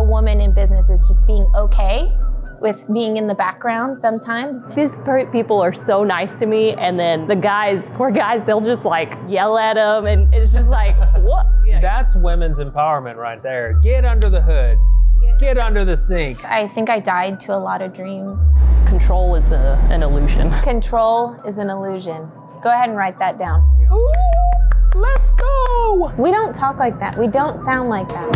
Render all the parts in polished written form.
woman in business is just being okay with being in the background sometimes. These people are so nice to me, and then the guys, poor guys, they'll just like yell at them, and it's just like, what? That's women's empowerment right there. Get under the hood. Get under the sink. I think I died to a lot of dreams. Control is an illusion. Control is an illusion. Go ahead and write that down. Ooh, let's go. We don't talk like that. We don't sound like that.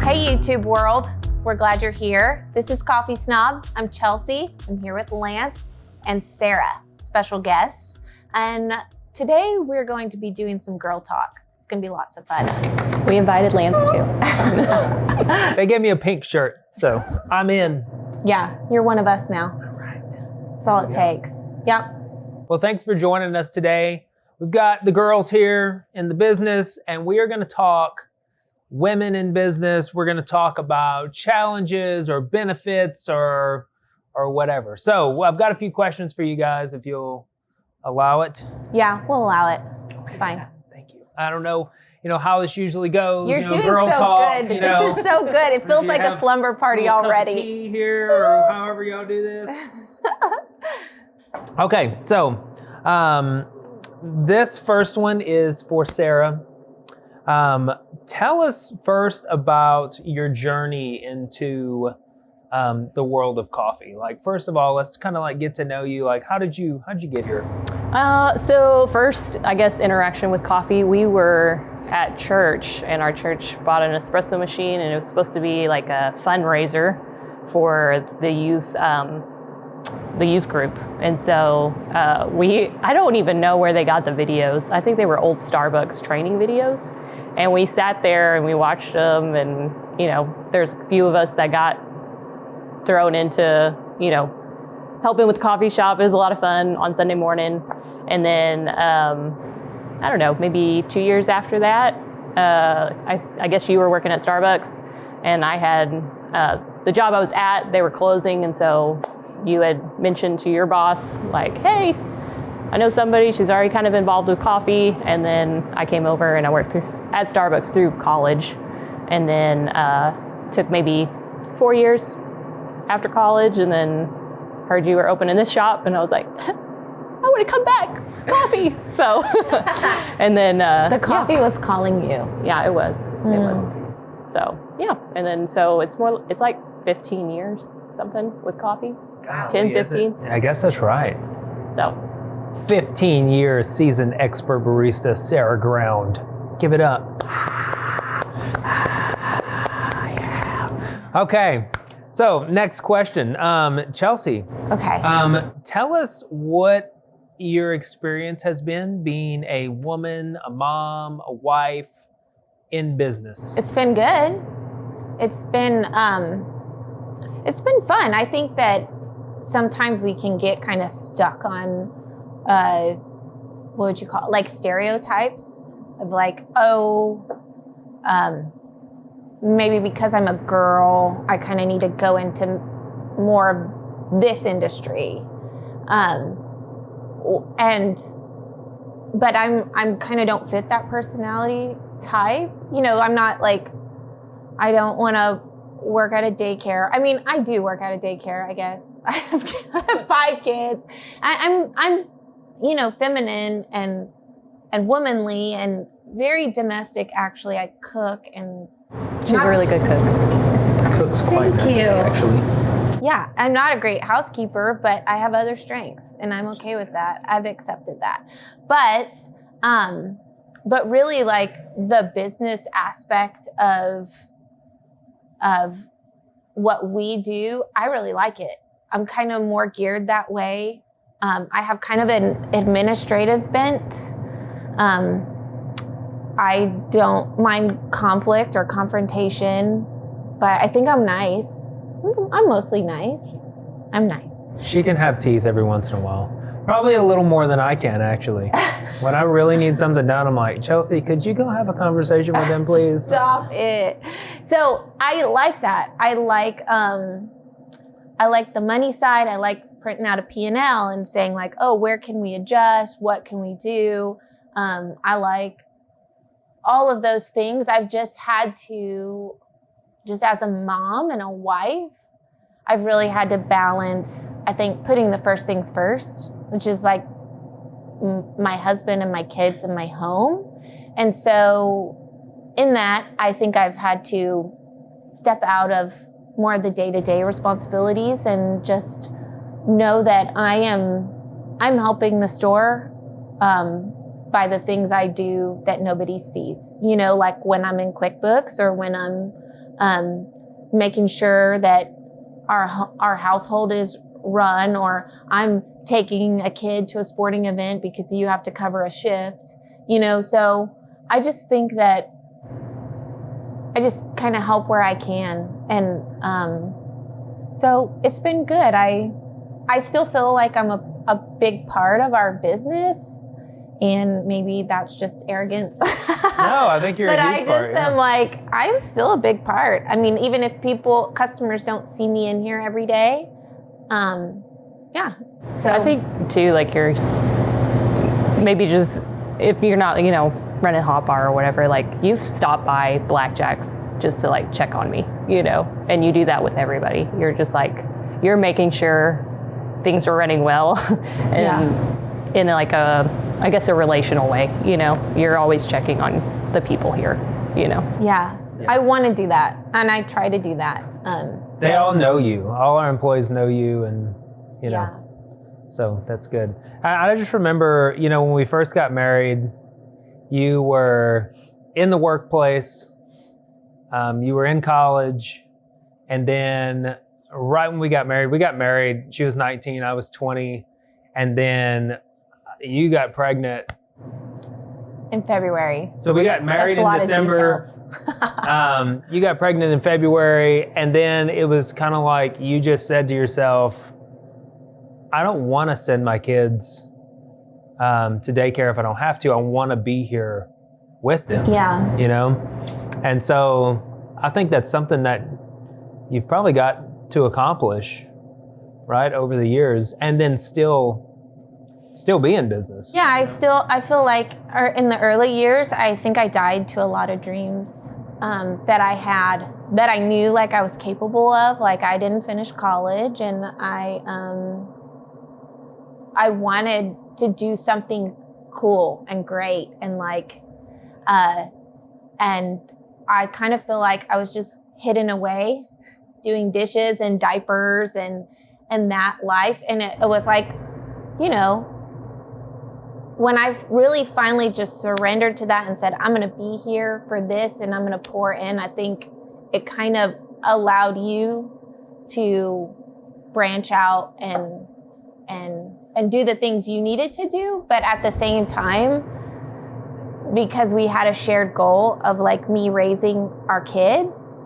Hey, YouTube world. We're glad you're here. This is Coffee Snob. I'm Chelsea. I'm here with Lance and Sarah, special guest. And today we're going to be doing some girl talk. It's gonna be lots of fun. We invited Lance too. They gave me a pink shirt, so I'm in. Yeah, you're one of us now. All right. That's all it takes. Yep. Well, thanks for joining us today. We've got the girls here in the business, and we are gonna talk women in business. We're gonna talk about challenges or benefits or whatever. So I've got a few questions for you guys if you'll allow it. Yeah, we'll allow it. It's fine. Thank you. I don't know, how this usually goes. You're doing girl so talk, good. This is so good. It feels like a slumber party already. Cup of tea here, or however y'all do this. Okay, so this first one is for Sarah. Tell us first about your journey into the world of coffee. Like, first of all, let's kind of like get to know you. Like, how'd you get here? So first, I guess, interaction with coffee, we were at church, and our church bought an espresso machine, and it was supposed to be like a fundraiser for the youth group. And so I don't even know where they got the videos. I think they were old Starbucks training videos. And we sat there and we watched them, and, there's a few of us that got thrown into, helping with the coffee shop. It was a lot of fun on Sunday morning. And then, I don't know, maybe 2 years after that, I guess you were working at Starbucks, and I had the job I was at, they were closing. And so you had mentioned to your boss, like, hey, I know somebody, she's already kind of involved with coffee. And then I came over and I worked at Starbucks through college, and then took maybe 4 years after college, and then heard you were opening this shop, and I was like, I want to come back, coffee. So, and then the coffee was calling you. Yeah, it was. It was. So yeah, and then so it's like 15 years something with coffee. Golly, 10, 15. I guess that's right. So 15 years seasoned expert barista Sarah Ground. Give it up. Yeah. Okay, so next question. Chelsea. Okay. Tell us what your experience has been being a woman, a mom, a wife in business. It's been good. It's been fun. I think that sometimes we can get kind of stuck on what would you call it? Like stereotypes of like, maybe because I'm a girl, I kind of need to go into more of this industry. But I'm kind of don't fit that personality type. I'm not like, I don't want to work at a daycare. I mean, I do work at a daycare, I guess. I have 5 kids. I'm feminine and womanly and very domestic. Actually, I cook, and she's a really good cook. Cooks quite nicely, actually. Yeah, I'm not a great housekeeper, but I have other strengths, and I'm okay with that. I've accepted that. But really, like, the business aspect of what we do, I really like it. I'm kind of more geared that way. I have kind of an administrative bent. I don't mind conflict or confrontation, but I think I'm nice. I'm mostly nice. I'm nice. She can have teeth every once in a while. Probably a little more than I can, actually. When I really need something done, I'm like, Chelsea, could you go have a conversation with them, please? Stop it. So I like that. I like the money side. I like printing out a P&L and saying like, oh, where can we adjust? What can we do? I like all of those things, I've just had to, just as a mom and a wife, I've really had to balance, I think, putting the first things first, which is like my husband and my kids and my home. And so in that, I think I've had to step out of more of the day-to-day responsibilities and just know that I'm helping the store by the things I do that nobody sees. You know, like when I'm in QuickBooks or when I'm making sure that our household is run, or I'm taking a kid to a sporting event because you have to cover a shift, you know. So I just think that I just kind of help where I can. And so it's been good. I still feel like I'm a big part of our business, and maybe that's just arrogance. No, I think you're but a I huge just part. am like, I'm still a big part. I mean, even if customers don't see me in here every day, yeah. So I think too, like you're maybe just, if you're not, you know, running hot bar or whatever, like you've stopped by Blackjack's just to like check on me, you know, and you do that with everybody. You're just like, you're making sure things are running well and in like I guess a relational way, you know, you're always checking on the people here, you know. Yeah. I want to do that, and I try to do that. They all know you. All our employees know you, and you know. Yeah. So that's good. I just remember, you know, when we first got married, you were in the workplace, you were in college, and then right when we got married, she was 19, I was 20, and then you got pregnant. In February. So we got married in December. You got pregnant in February, and then it was kind of like you just said to yourself, I don't want to send my kids to daycare if I don't have to. I want to be here with them. Yeah. You know? And so I think that's something that you've probably got to accomplish, right, over the years, and then still be in business. Yeah, I feel like in the early years, I think I died to a lot of dreams that I had, that I knew like I was capable of. Like I didn't finish college, and I wanted to do something cool and great, and like, and I kind of feel like I was just hidden away doing dishes and diapers and that life. And it was like, you know, when I really finally just surrendered to that and said, I'm going to be here for this and I'm going to pour in, I think it kind of allowed you to branch out and do the things you needed to do. But at the same time, because we had a shared goal of like me raising our kids,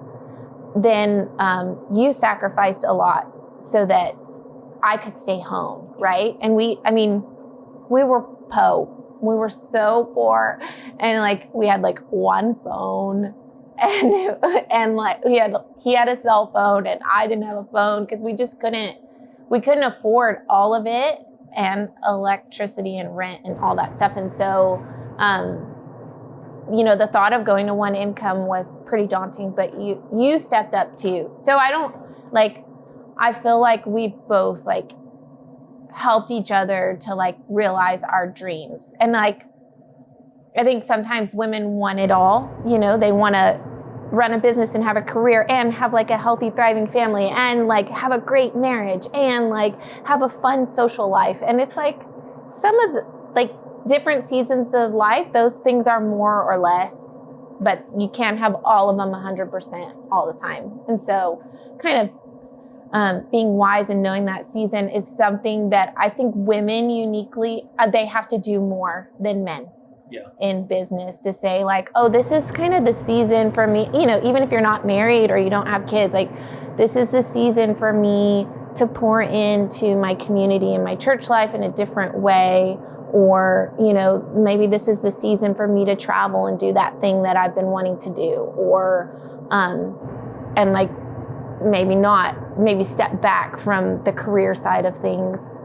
then you sacrificed a lot so that I could stay home, right? And we were we were so poor, and like we had like one phone, and like he had a cell phone and I didn't have a phone because we couldn't afford all of it, and electricity and rent and all that stuff. And so you know, the thought of going to one income was pretty daunting, but you stepped up too. So I feel like we've both like helped each other to like realize our dreams. And like, I think sometimes women want it all, you know, they want to run a business and have a career and have like a healthy, thriving family and like have a great marriage and like have a fun social life. And it's like some of the like different seasons of life, those things are more or less, but you can't have all of them 100% all the time. And so kind of being wise and knowing that season is something that I think women uniquely, they have to do more than men in business, to say like, oh, this is kind of the season for me, you know, even if you're not married or you don't have kids, like this is the season for me to pour into my community and my church life in a different way. Or, you know, maybe this is the season for me to travel and do that thing that I've been wanting to do. Or, and like, maybe step back from the career side of things,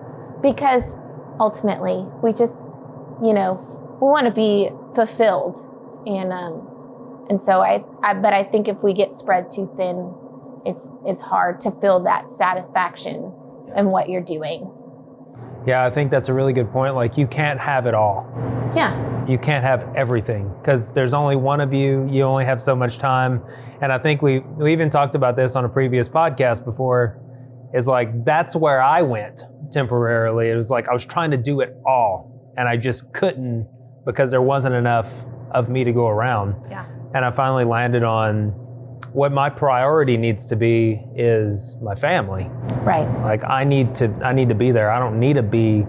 because ultimately we just, you know, we want to be fulfilled And so but I think if we get spread too thin, it's hard to feel that satisfaction in what you're doing. Yeah, I think that's a really good point. Like, you can't have it all. Yeah. You can't have everything because there's only one of you. You only have so much time. And I think we even talked about this on a previous podcast before, is like, that's where I went temporarily. It was like I was trying to do it all and I just couldn't because there wasn't enough of me to go around. Yeah. And I finally landed on what my priority needs to be is my family. Right. Like, I need to be there. I don't need to be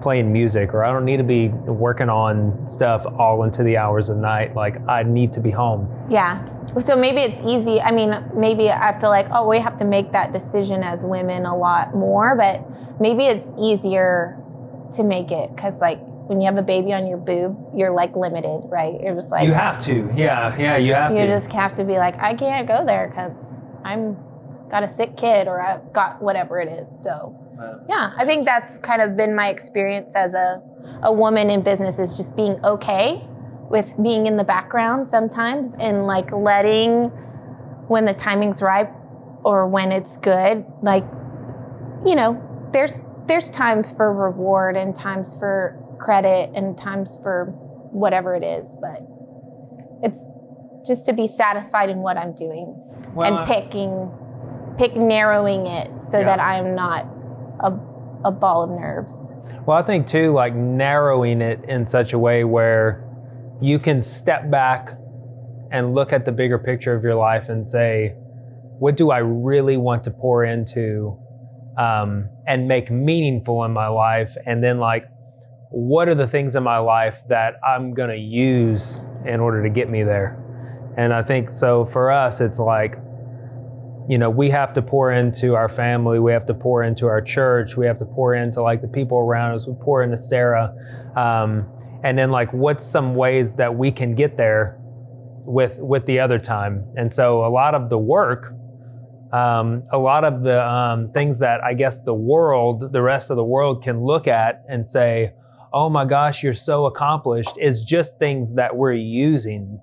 playing music, or I don't need to be working on stuff all into the hours of the night. Like, I need to be home. Yeah. So maybe it's easy. I mean, maybe I feel like, oh, we have to make that decision as women a lot more, but maybe it's easier to make it because, like, when you have a baby on your boob, you're like limited, right? You're just like, you have to. Yeah, you have to. You just have to be like, I can't go there because I'm got a sick kid or I've got whatever it is. So yeah, I think that's kind of been my experience as a woman in business, is just being okay with being in the background sometimes and like letting, when the timing's right or when it's good, like, you know, there's times for reward and times for credit and times for whatever it is, but it's just to be satisfied in what I'm doing and narrowing it so that I'm not a ball of nerves. Well, I think too, like, narrowing it in such a way where you can step back and look at the bigger picture of your life and say, what do I really want to pour into and make meaningful in my life? And then, like, what are the things in my life that I'm going to use in order to get me there? And I think so for us, it's like, you know, we have to pour into our family. We have to pour into our church. We have to pour into, like, the people around us. We pour into Sarah. And then, like, what's some ways that we can get there with the other time? And so a lot of the work, a lot of the things that I guess the rest of the world can look at and say, oh my gosh, you're so accomplished, is just things that we're using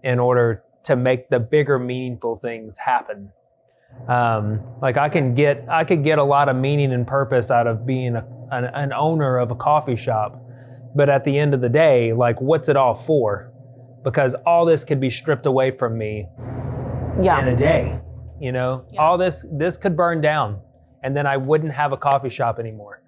in order to make the bigger meaningful things happen. Like, I could get a lot of meaning and purpose out of being an owner of a coffee shop. But at the end of the day, like, what's it all for? Because all this could be stripped away from me in a day. You know, all this could burn down and then I wouldn't have a coffee shop anymore.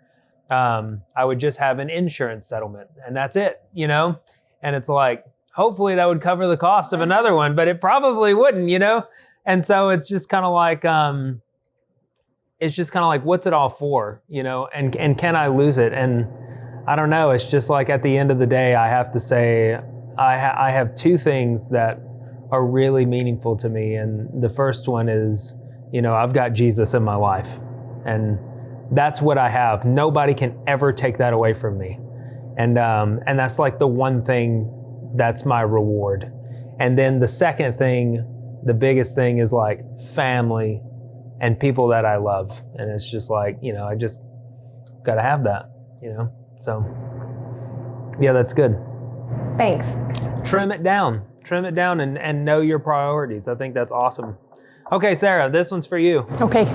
I would just have an insurance settlement and that's it, you know? And it's like, hopefully that would cover the cost of another one, but it probably wouldn't, you know? And so it's just kind of like, what's it all for, you know? And can I lose it? And I don't know. It's just like, at the end of the day, I have to say, I have two things that are really meaningful to me. And the first one is, you know, I've got Jesus in my life, and that's what I have. Nobody can ever take that away from me. And that's like the one thing that's my reward. And then the second thing, the biggest thing, is like family and people that I love. And it's just like, you know, I just got to have that, you know? So yeah, that's good. Thanks. Trim it down and know your priorities. I think that's awesome. Okay, Sarah, this one's for you. Okay.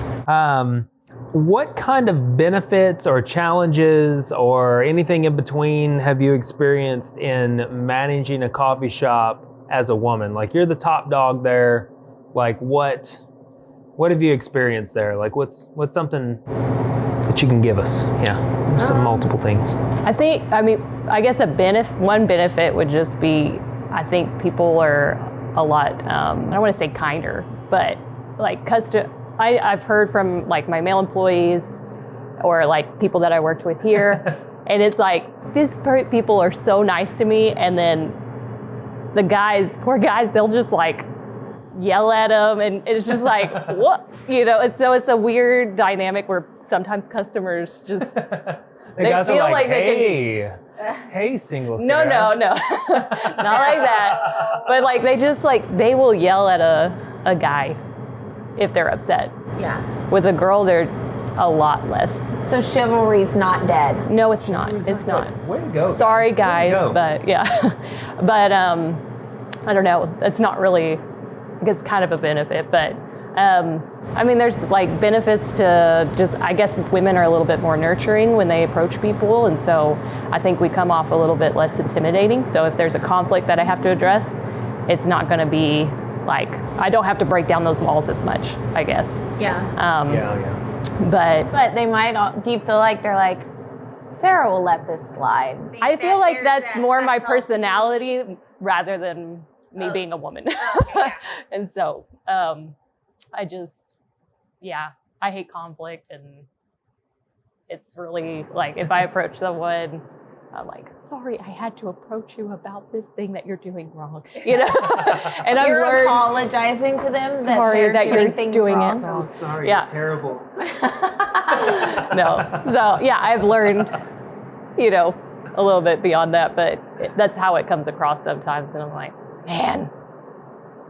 What kind of benefits or challenges or anything in between have you experienced in managing a coffee shop as a woman? Like, you're the top dog there. Like, what have you experienced there? Like, what's something that you can give us? Yeah, some multiple things. I guess one benefit would just be, I think people are a lot, I don't want to say kinder, but like I've heard from like my male employees or like people that I worked with here, and it's like, these people are so nice to me, and then the poor guys, they'll just like yell at them, and it's just like, what? You know, and so it's a weird dynamic where sometimes customers just, they feel like hey, single Sarah. No, not like that. But like, they will yell at a guy if they're upset. Yeah. With a girl, they're a lot less. So chivalry's not dead. No, it's not. It's not. Way to go. Sorry, guys, but yeah. But I don't know. It's not really, I guess, kind of a benefit, but I mean, there's like benefits to just, I guess women are a little bit more nurturing when they approach people. And so I think we come off a little bit less intimidating. So if there's a conflict that I have to address, it's not going to be like, I don't have to break down those walls as much, I guess. But they might, do you feel like they're like, Sarah will let this slide? I feel like that's more my personality rather than me being a woman. And so I just, I hate conflict, and it's really like if I approach someone, I'm like, sorry, I had to approach you about this thing that you're doing wrong, you know. And you're I've learned, apologizing to them sorry that you're things doing wrong. it. So sorry, Yeah. you're terrible. No, so yeah, I've learned, you know, a little bit beyond that, but that's how it comes across sometimes, and I'm like, man,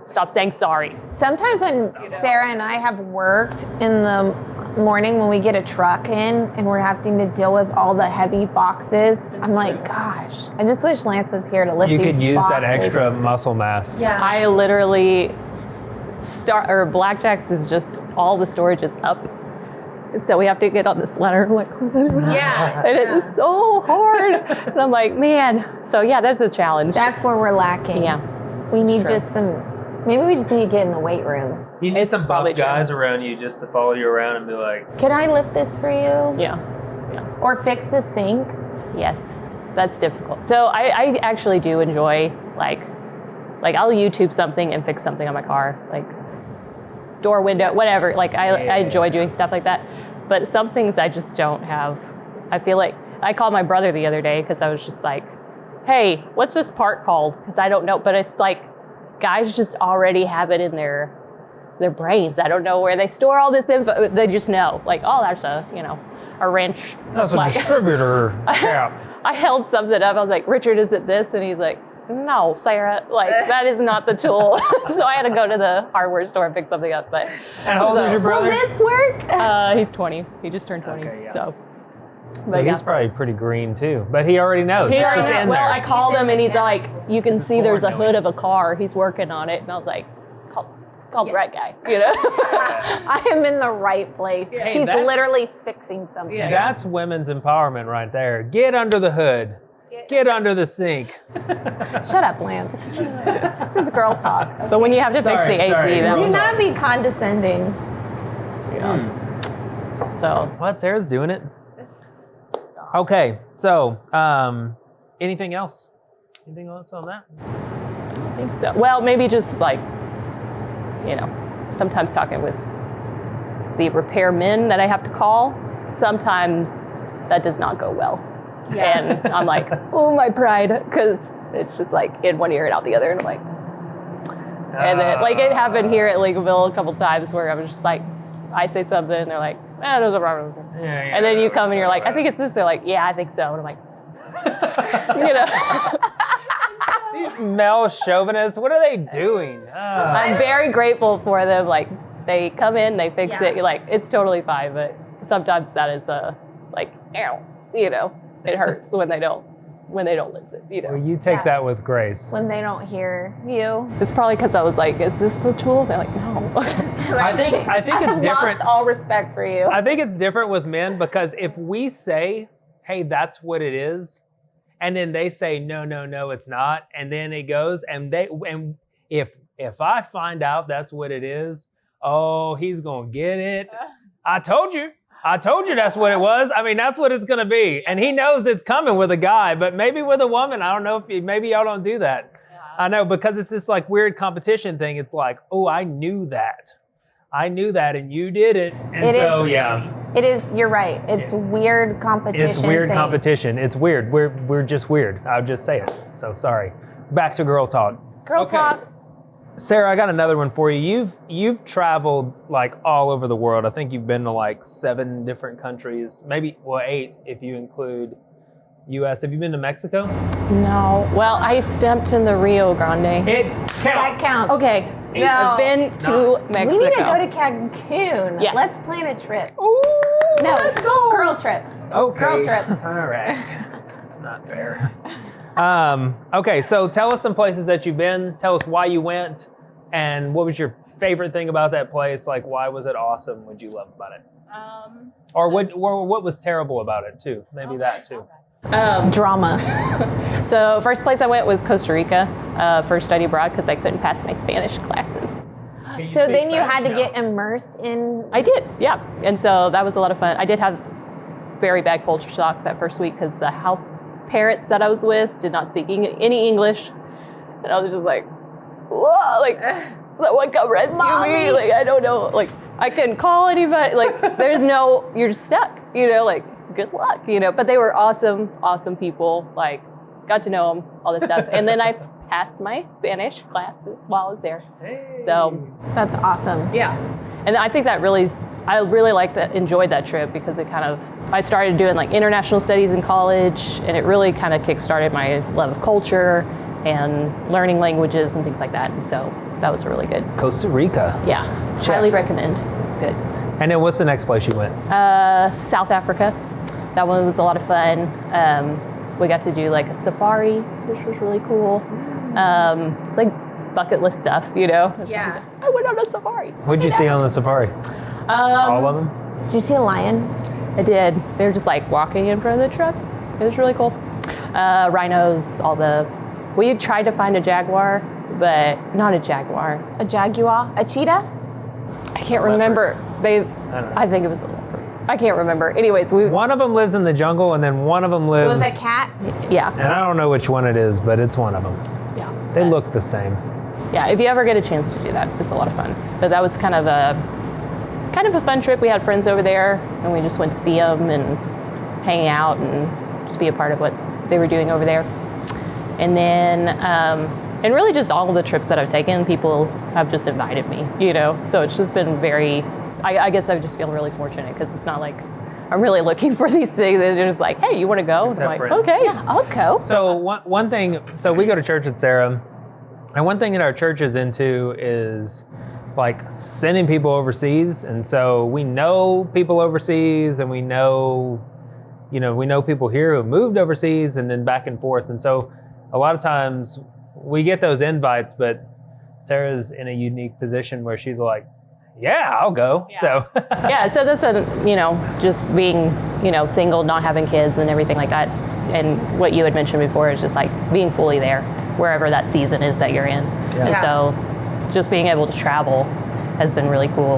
stop saying sorry. Sometimes when Sarah and I have worked in the morning when we get a truck in and we're having to deal with all the heavy boxes, I'm like, gosh, I just wish Lance was here to lift these You boxes. could use that extra muscle mass. Yeah. I literally Blackjack's is just all the storage is up. And so we have to get on this ladder, like, and it's so hard. And I'm like, man. So yeah, there's a challenge. That's where we're lacking. Yeah. We need just maybe we just need to get in the weight room. You need It's some buff probably true. guys around you just to follow you around and be like, Can I lift this for you? Yeah. Or fix the sink? Yes, that's difficult. So I actually do enjoy like I'll YouTube something and fix something on my car, like door, window, whatever. Like I enjoy doing stuff like that. But some things I just don't have. I feel like I called my brother the other day because I was just like, hey, what's this part called? Because I don't know. But it's like guys just already have it in their brains. I don't know where they store all this info. They just know, like, oh, that's a wrench. that's a distributor. Yeah. I held something up. I was like, Richard, is it this? And he's like, no, Sarah, like that is not the tool. So I had to go to the hardware store and pick something up. But And how old is your brother? Will this work? he's 20. He just turned 20. Okay, yeah. So he's probably pretty green too, but he already knows. he It's already just knows. in Well, there. I called him and he's like, you can see there's a Before hood of a car. He's working on it. And I was like, call the right guy, you know? I am in the right place. Hey, He's that's- literally fixing something. That's women's empowerment right there. Get under the hood. Get under the sink. Shut up, Lance. This is girl talk. But when you have to fix Sorry, the AC, sorry. that Do was not be condescending. so. Well, Sarah's doing it. Okay, so anything else? Anything else on that? I think so. Well, maybe just like, sometimes talking with the repairmen that I have to call, sometimes that does not go well. Yeah. And I'm like, oh, my pride, because it's just like in one ear and out the other. And I'm like, and then like it happened here at Lakeville a couple times where I was just like, I say something and they're like, there's a problem. And then you come and you're like, I think it's this. They're like, yeah, I think so. And I'm like, These male chauvinists, what are they doing? I'm very grateful for them. Like they come in, they fix it. You're like, it's totally fine. But sometimes that is like, ow, it hurts when they don't listen. Well, you take that with grace. When they don't hear you. It's probably because I was like, is this the tool? They're like, no. I think it's I've different. lost all respect for you. I think it's different with men because if we say, hey, that's what it is, and then they say, no, it's not, and then it goes, and if I find out that's what it is, oh, he's gonna get it. I told you that's what it was. I mean, that's what it's gonna be, and he knows it's coming with a guy, but maybe with a woman, I don't know if maybe y'all don't do that. Yeah. I know, because it's this like weird competition thing. It's like, oh, I knew that, and you did it, and It is. You're right. It's weird competition. It's weird competition. It's weird. We're just weird. I'll just say it. So sorry. Back to girl talk. Girl talk. Sarah, I got another one for you. You've traveled like all over the world. I think you've been to like 7 different countries, maybe 8 if you include U.S. Have you been to Mexico? No. Well, I stepped in the Rio Grande. It counts. That counts. Okay. No. I've been to Mexico. We need to go to Cancun. Yeah. Let's plan a trip. Ooh, No, let's go. Girl trip. Okay. Girl trip. All right. That's not fair. Okay, so tell us some places that you've been. Tell us why you went, and what was your favorite thing about that place? Like, why was it awesome? What'd you love about it? Or what was terrible about it too? Maybe that too. Drama. So first place I went was Costa Rica for study abroad because I couldn't pass my Spanish classes. So then you had to get immersed in. I did, yeah. And so that was a lot of fun. I did have very bad culture shock that first week because the house parents that I was with did not speak any English. And I was just like, whoa, like, someone come rescue me. Like, I don't know. Like, I couldn't call anybody. Like, you're just stuck, like, good luck, But they were awesome people. Like, got to know them, all this stuff. And then I passed my Spanish classes while I was there. Hey. So That's awesome. yeah. And I think I really enjoyed that trip because I started doing like international studies in college, and it really kind of kickstarted my love of culture and learning languages and things like that. And so that was really good. Costa Rica. Yeah, highly recommend. It's good. And then what's the next place you went? South Africa. That one was a lot of fun. We got to do like a safari, which was really cool. Like bucket list stuff, Yeah. Like, I went on a safari. What'd you see on the safari? All of them? Did you see a lion? I did. They were just like walking in front of the truck. It was really cool. Rhinos, we tried to find a jaguar, but not a jaguar. A jaguar? A cheetah? I can't remember. I think it was a leopard. I can't remember. Anyways, one of them lives in the jungle, and then one of them lives. Was it a cat? Yeah. And I don't know which one it is, but it's one of them. Yeah. They look the same. Yeah. If you ever get a chance to do that, it's a lot of fun. But that was kind of a fun trip. We had friends over there, and we just went to see them and hang out and just be a part of what they were doing over there. And then, and really just all of the trips that I've taken, people have just invited me, So it's just been I guess I just feel really fortunate because it's not like I'm really looking for these things. They're just like, hey, you want to go? And I'm like, okay. Yeah, I'll go. So one thing, so we go to church with Sarah, and one thing that our church is into is like sending people overseas. And so we know people overseas, and we know people here who have moved overseas and then back and forth. And so a lot of times we get those invites, but Sarah's in a unique position where she's like, yeah, I'll go. Yeah. So yeah, so that's just being, single, not having kids and everything like that. And what you had mentioned before is just like being fully there wherever that season is that you're in. Yeah. And so just being able to travel has been really cool.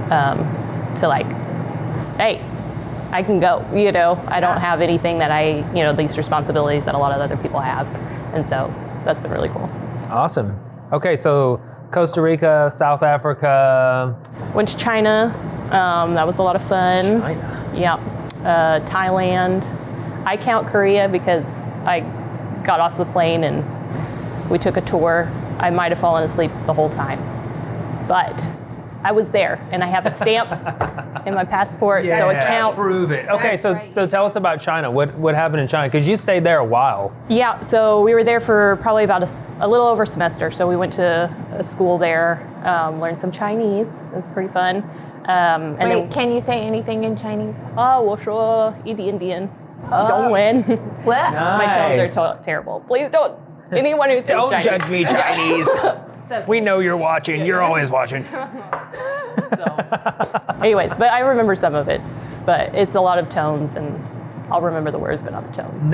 To like, hey, I can go, I don't have anything that these responsibilities that a lot of other people have. And so that's been really cool. Awesome. Okay, so Costa Rica, South Africa. Went to China. That was a lot of fun. China. Yeah. Thailand. I count Korea because I got off the plane and we took a tour. I might have fallen asleep the whole time, but I was there and I have a stamp in my passport, so it counts. Prove it. Okay, so tell us about China. What happened in China? Because you stayed there a while. Yeah, so we were there for probably about a little over a semester. So we went to a school there, learned some Chinese. It was pretty fun. Can you say anything in Chinese? 我说一点点中文. What? My tones are terrible. Please don't. Anyone who speaks Don't Chinese. judge me, Chinese. We know you're watching. You're always watching. Anyways, but I remember some of it. But it's a lot of tones, and I'll remember the words, but not the tones.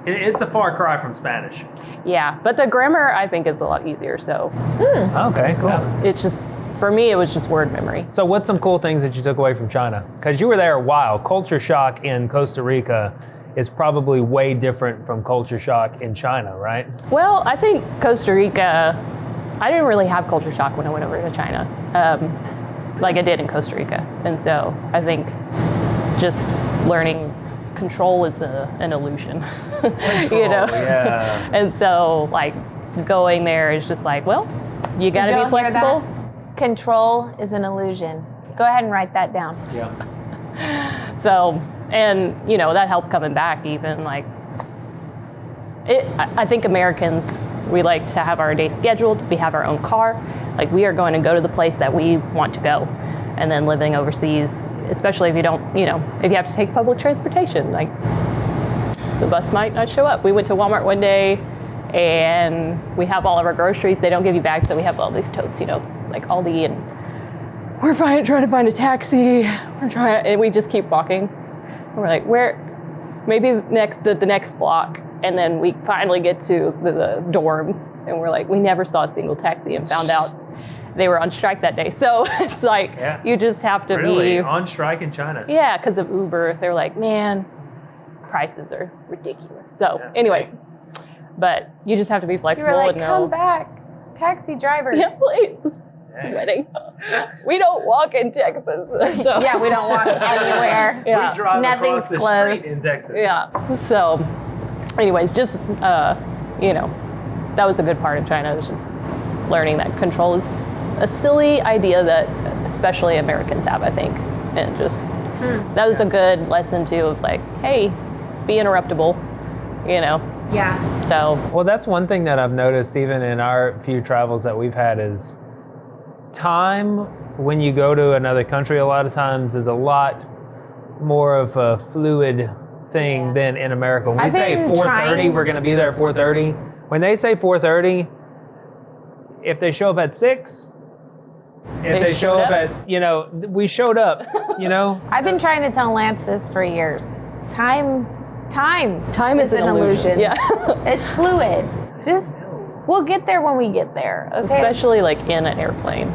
It's a far cry from Spanish. Yeah, but the grammar I think is a lot easier. So Okay, cool. it's just, for me, it was just word memory. So what's some cool things that you took away from China? Because you were there a while. Culture shock in Costa Rica is probably way different from culture shock in China, right? Well, I think Costa Rica, I didn't really have culture shock when I went over to China, like I did in Costa Rica. And so I think just learning control is an illusion, Yeah. And so like going there is just like, well, you got to be flexible. Control is an illusion. Go ahead and write that down. Yeah. So, and that helped coming back even like I think Americans, we like to have our day scheduled. We have our own car. Like we are going to go to the place that we want to go. And then living overseas, especially if you don't, if you have to take public transportation, like the bus might not show up. We went to Walmart one day and we have all of our groceries. They don't give you bags, so we have all these totes, like Aldi, and we're trying to find a taxi. And we just keep walking. And we're like, where? Maybe the next block. And then we finally get to the dorms, and we're like, we never saw a single taxi, and found out they were on strike that day. So it's like, you just have to be on strike in China. Yeah, because of Uber. They're like, man, prices are ridiculous. So anyways, but you just have to be flexible. You were like, and come back, taxi drivers. Yeah, please. Sweating. We don't walk in Texas. So. Yeah, we don't walk anywhere. Yeah. We drive Nothing's across the close. street in Texas. Yeah. So anyways, just, that was a good part of China, was just learning that control is a silly idea that especially Americans have, I think. And just, that was a good lesson too of like, hey, be interruptible, Yeah. So. Well, that's one thing that I've noticed even in our few travels that we've had is time when you go to another country a lot of times is a lot more of a fluid thing than in America. When we say 4:30, we're going to be there at 4:30. When they say 4:30, if they show up at 6, if they show up at, we showed up, I've been trying to tell Lance this for years. Time is an illusion. Yeah. It's fluid. We'll get there when we get there. Okay? Especially like in an airplane.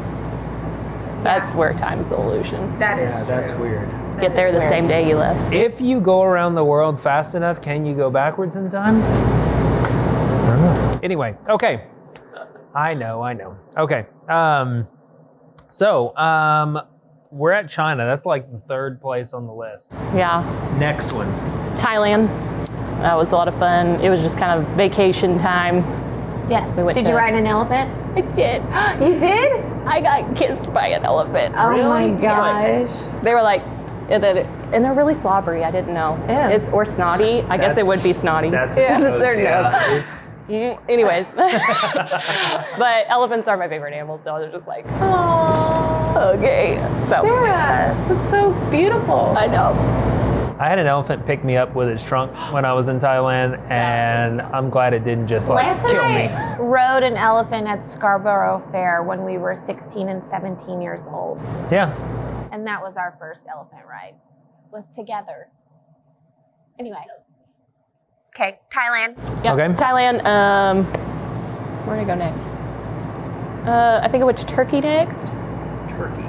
That's where time is an illusion. That is Yeah, that's weird. Get there the same day you left. If you go around the world fast enough, can you go backwards in time? I don't know. Anyway, okay. I know. Okay. We're at China. That's like the third place on the list. Yeah. Next one. Thailand. That was a lot of fun. It was just kind of vacation time. Yes. We went Did to- you ride an elephant? I did. You did? I got kissed by an elephant. Oh Really? my gosh. They were like, and they're really slobbery. I didn't know. Ew. Or snotty. I guess it would be snotty. That's yeah. gross, They're yeah. nose. Anyways, but elephants are my favorite animals, so I was just like, oh, okay. So Sarah, that's so beautiful. I know. I had an elephant pick me up with its trunk when I was in Thailand, and I'm glad it didn't just Lance kill and me. I rode an elephant at Scarborough Fair when we were 16 and 17 years old. Yeah. And that was our first elephant ride. Was together. Anyway. Okay, Thailand. Yep. Okay. Thailand. Where did I go next? I think I went to Turkey next. Turkey.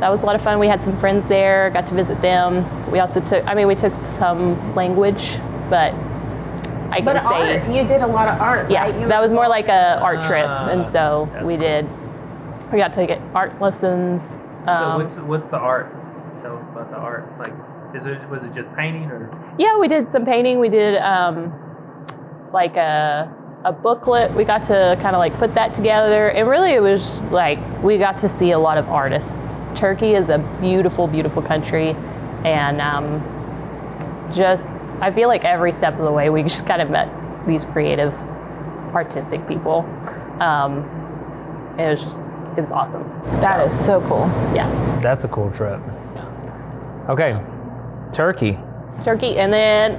That was a lot of fun. We had some friends there, got to visit them. We also we took some language, but I can say. Art, you did a lot of art, Yeah, right? that was more like a art trip, and so that's we got to get art lessons. So what's the art? Tell us about the art. Like, was it just painting or? Yeah, we did some painting. We did like a booklet. We got to kind of like put that together, and really it was like we got to see a lot of artists. Turkey is a beautiful, beautiful country, and I feel like every step of the way we just kind of met these creative, artistic people. It was awesome. That is so cool. Yeah. That's a cool trip. Okay, Turkey. Turkey, and then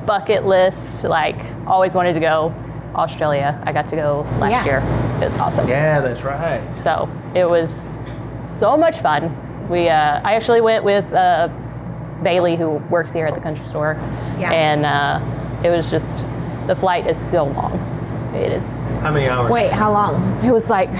bucket list, like always wanted to go Australia. I got to go last year. It was awesome. Yeah, that's right. So it was so much fun. I actually went with Bailey, who works here at the country store. Yeah. And it was just, the flight is so long. It is. How many hours? Wait, how long? It was like,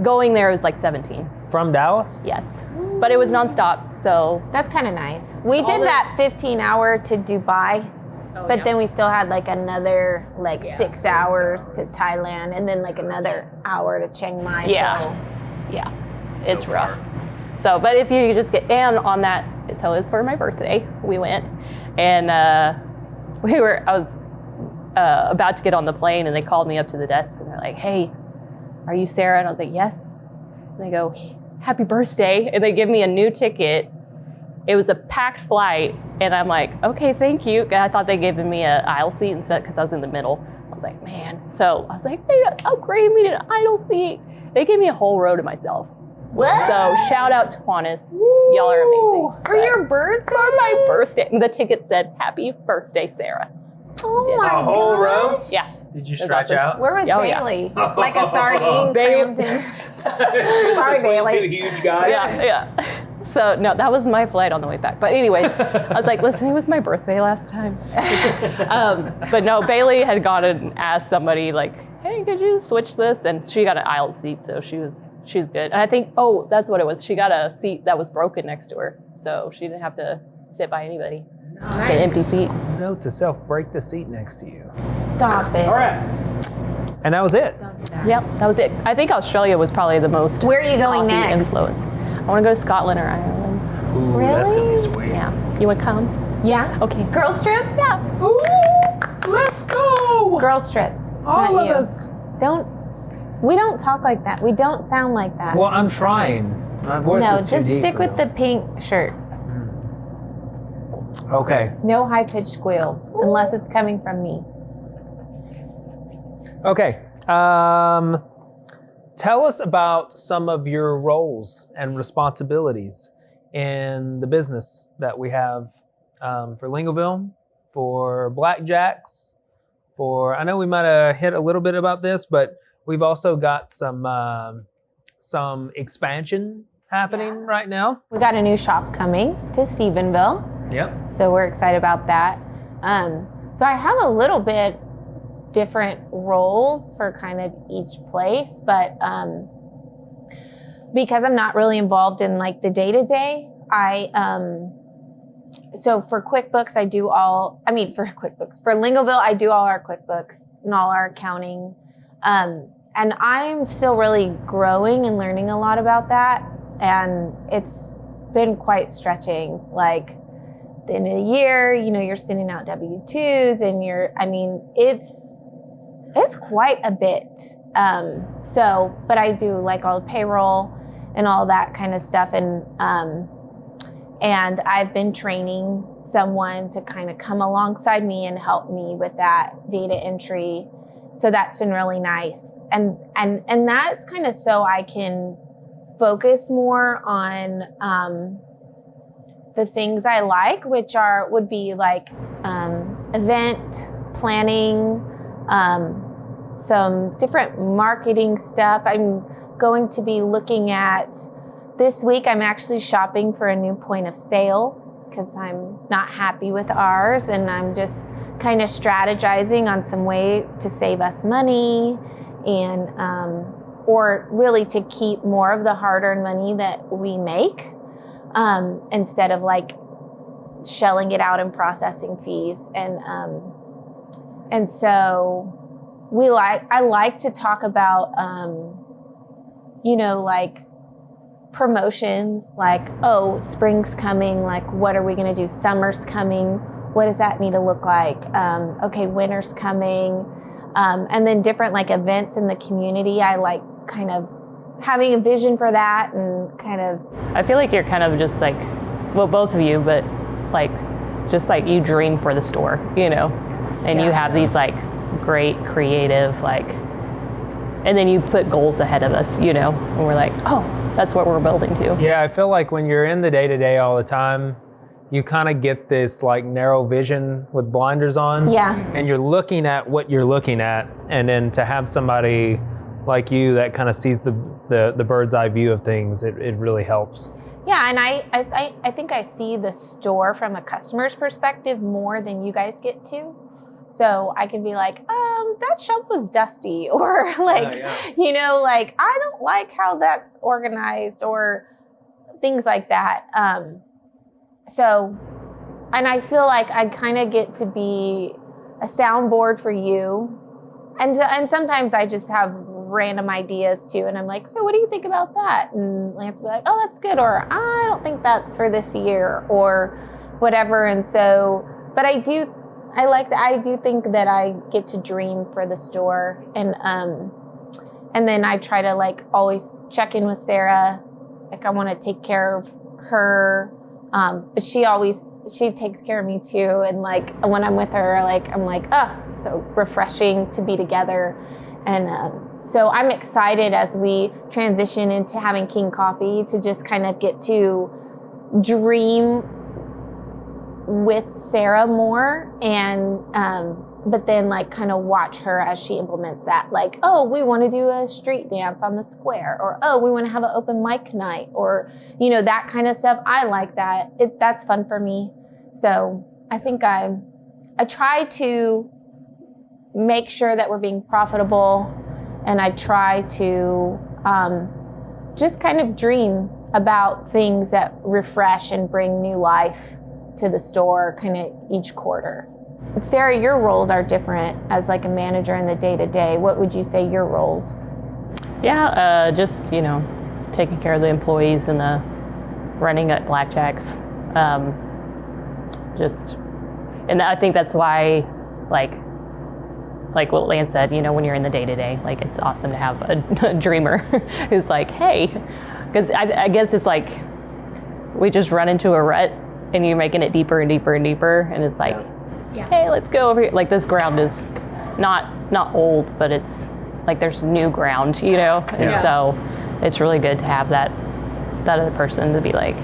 going there was like 17. From Dallas? Yes. But it was nonstop, so. That's kind of nice. We did that 15-hour to Dubai, but then we still had like another 6 hours to Thailand, and then like another hour to Chiang Mai. Yeah. So. Yeah. It's rough. So, but if you just get, and on that, so it's for my birthday, we went, and I was about to get on the plane, and they called me up to the desk, and they're like, hey, are you Sarah? And I was like, yes. And they go, happy birthday. And they give me a new ticket. It was a packed flight, and I'm like, okay, thank you. And I thought they gave me an aisle seat instead, because I was in the middle. I was like, man. So I was like, they upgraded me to an aisle seat. They gave me a whole row to myself. What? So shout out to Qantas. Y'all are amazing. For your birthday? For my birthday. The ticket said, "Happy birthday, Sarah." Oh my A whole row? Yeah. Did you That's stretch awesome. out? Where was Oh, yeah. Bailey? Like a sardine Babe. crammed in. Sorry, Bailey. Two huge guys. Yeah. So no, that was my flight on the way back. But anyway, I was like, listen, it was my birthday last time. But no, Bailey had gone and asked somebody like, hey, could you switch this? And she got an aisle seat, so she was good. And I think, that's what it was. She got a seat that was broken next to her, so she didn't have to sit by anybody. Just an empty seat. Note to self: break the seat next to you. Stop it. All right. And that was it. Yep, that was it. I think Australia was probably the most Where are you going coffee next? influence. I want to go to Scotland or Ireland. Ooh, that's gonna be Really? sweet. Yeah. You want to come? Yeah. Okay. Girls trip? Yeah. Ooh, let's go. Girls trip. All Not of you. us. We don't talk like that. We don't sound like that. Well, I'm trying. My voice no, is too just deep stick for with the them. pink shirt. Okay. No high-pitched squeals, unless it's coming from me. Okay. Tell us about some of your roles and responsibilities in the business that we have for Lingoville, for Blackjacks, I know we might have hit a little bit about this, but we've also got some expansion happening right now. We got a new shop coming to Stephenville, Yep. so we're excited about that. So I have a little bit different roles for kind of each place, but because I'm not really involved in like the day-to-day, so for QuickBooks, for Lingoville, I do all our QuickBooks and all our accounting. And I'm still really growing and learning a lot about that. And it's been quite stretching. Like the end of the year, you're sending out W-2s and it's quite a bit. But I do like all the payroll and all that kind of stuff. And I've been training someone to kind of come alongside me and help me with that data entry. So that's been really nice. And that's kind of so I can focus more on the things I like, which would be like event planning, some different marketing stuff. I'm going to be looking at this week. I'm actually shopping for a new point of sales because I'm not happy with ours, and I'm just kind of strategizing on some way to save us money and or really to keep more of the hard-earned money that we make instead of like shelling it out in processing fees. And so I like to talk about like promotions, like, spring's coming, like what are we going to do? Summer's coming, what does that need to look like? Okay, winter's coming. And then different like events in the community. I like kind of having a vision for that and kind of. I feel like you're kind of just like, well, both of you, but like, just like you dream for the store, and you have these like great creative, like, and then you put goals ahead of us, and we're like, that's what we're building to. Yeah, I feel like when you're in the day-to-day all the time, you kind of get this like narrow vision with blinders on. Yeah. And you're looking at what you're looking at, and then to have somebody like you that kind of sees the bird's eye view of things, it really helps. Yeah, and I think I see the store from a customer's perspective more than you guys get to. So I can be like, that shelf was dusty, or like, like I don't like how that's organized, or things like that. And I feel like I kind of get to be a soundboard for you. And sometimes I just have random ideas too. And I'm like, hey, what do you think about that? And Lance will be like, oh, that's good. Or I don't think that's for this year, or whatever. And so, but I do think that I get to dream for the store. And then I try to like always check in with Sarah. Like I want to take care of her. But she takes care of me too. And like when I'm with her, like I'm like, so refreshing to be together. And So I'm excited as we transition into having King Coffee to just kind of get to dream with Sarah more, and but then like kind of watch her as she implements that. Like, oh, we want to do a street dance on the square, or oh, we want to have an open mic night, or that kind of stuff. I like that. That's fun for me. So I think I try to make sure that we're being profitable, and I try to just kind of dream about things that refresh and bring new life to the store kind of each quarter. Sarah, your roles are different as like a manager in the day-to-day. What would you say your roles? Yeah, just, taking care of the employees and the running at Blackjacks. And I think that's why, like what Lance said, when you're in the day-to-day, like it's awesome to have a dreamer who's like, hey, because I guess it's like we just run into a rut and you're making it deeper and deeper and deeper, and it's like, hey, let's go over here. Like this ground is not old, but it's like there's new ground, and so it's really good to have that other person to be like,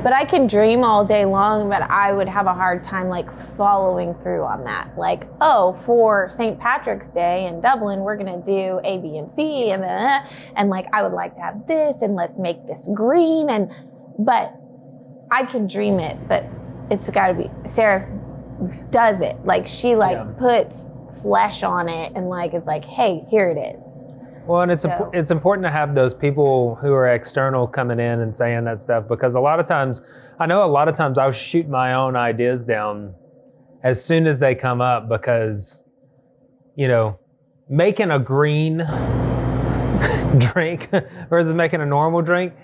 But I can dream all day long, but I would have a hard time like following through on that. Like, oh, for St. Patrick's Day in Dublin, we're gonna do A, B, and C, and like I would like to have this, and let's make this green, but I can dream it, but it's got to be Sarah does it. Like she puts flesh on it, and like it's like, hey, here it is. Well, and it's important to have those people who are external coming in and saying that stuff, because a lot of times I'll shoot my own ideas down as soon as they come up, because, making a green drink versus making a normal drink,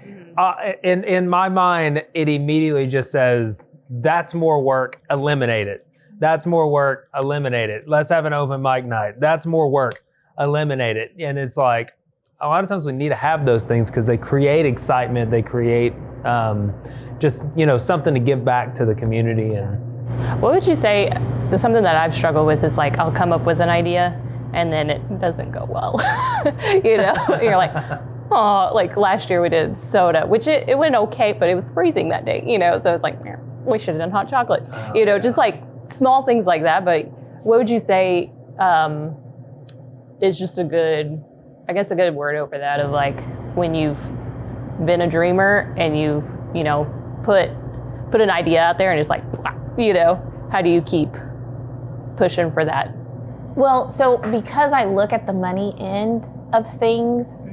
in my mind, it immediately just says, that's more work, eliminate it. That's more work, eliminate it. Let's have an open mic night. That's more work, eliminate it. And it's like, a lot of times we need to have those things because they create excitement. They create just, something to give back to the community. And what would you say, something that I've struggled with is like, I'll come up with an idea and then it doesn't go well. You're like, oh, like last year we did soda, which it went okay, but it was freezing that day, so it's like, we should have done hot chocolate, just like small things like that. But what would you say is just a good word over that of like when you've been a dreamer and you've, put an idea out there and it's like, how do you keep pushing for that? Well, so because I look at the money end of things,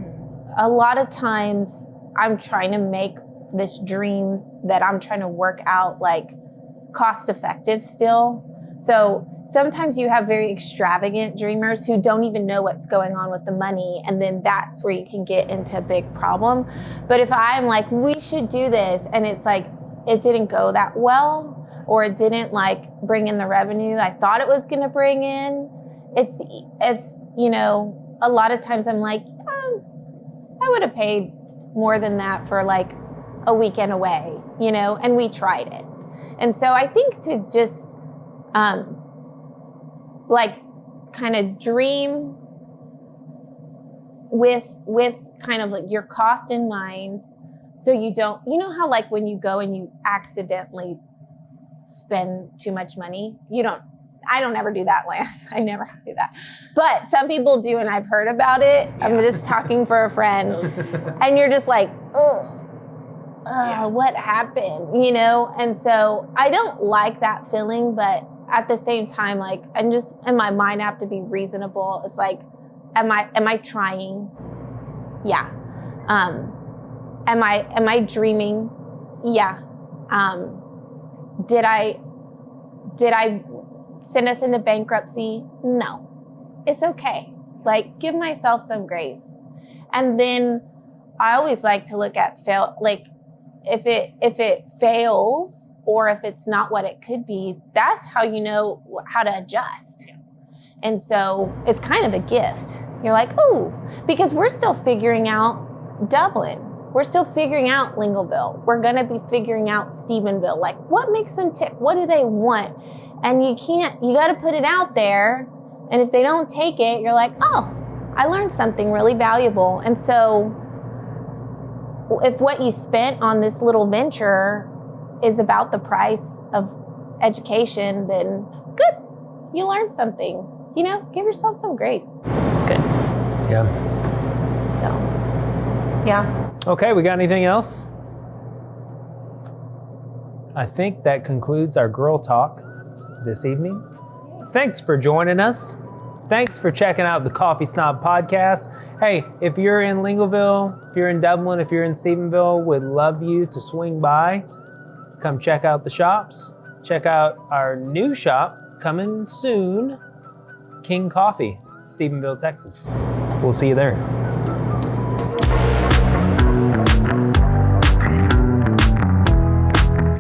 a lot of times I'm trying to make this dream that I'm trying to work out like cost effective still. So sometimes you have very extravagant dreamers who don't even know what's going on with the money, and then that's where you can get into a big problem. But if I'm like, we should do this, and it's like, it didn't go that well, or it didn't like bring in the revenue I thought it was gonna bring in, it's a lot of times I'm like, I would have paid more than that for like a weekend away, and we tried it. And so I think to just like kind of dream with kind of like your cost in mind, so you don't, how like when you go and you accidentally spend too much money, I don't ever do that, Lance. I never do that. But some people do, and I've heard about it. Yeah. I'm just talking for a friend. And you're just like, what happened? And so I don't like that feeling, but at the same time, like, I'm just, in my mind, I have to be reasonable. It's like, am I trying? Yeah. Am I dreaming? Yeah. Did I send us into bankruptcy? No. It's okay. Like, give myself some grace. And then I always like to look at if it fails, or if it's not what it could be, that's how you know how to adjust. Yeah. And so it's kind of a gift. You're like, oh, because we're still figuring out Dublin. We're still figuring out Lingleville. We're going to be figuring out Stephenville. Like, what makes them tick? What do they want? And you got to put it out there. And if they don't take it, you're like, oh, I learned something really valuable. And so if what you spent on this little venture is about the price of education, then good, you learned something. You know, give yourself some grace. It's good. Yeah. So, yeah. Okay, we got anything else? I think that concludes our girl talk this evening. Thanks for joining us. Thanks for checking out the Coffee Snob podcast. Hey, if you're in Lingleville, if you're in Dublin, if you're in Stephenville, we'd love you to swing by. Come check out the shops. Check out our new shop coming soon, King Coffee, Stephenville, Texas. We'll see you there.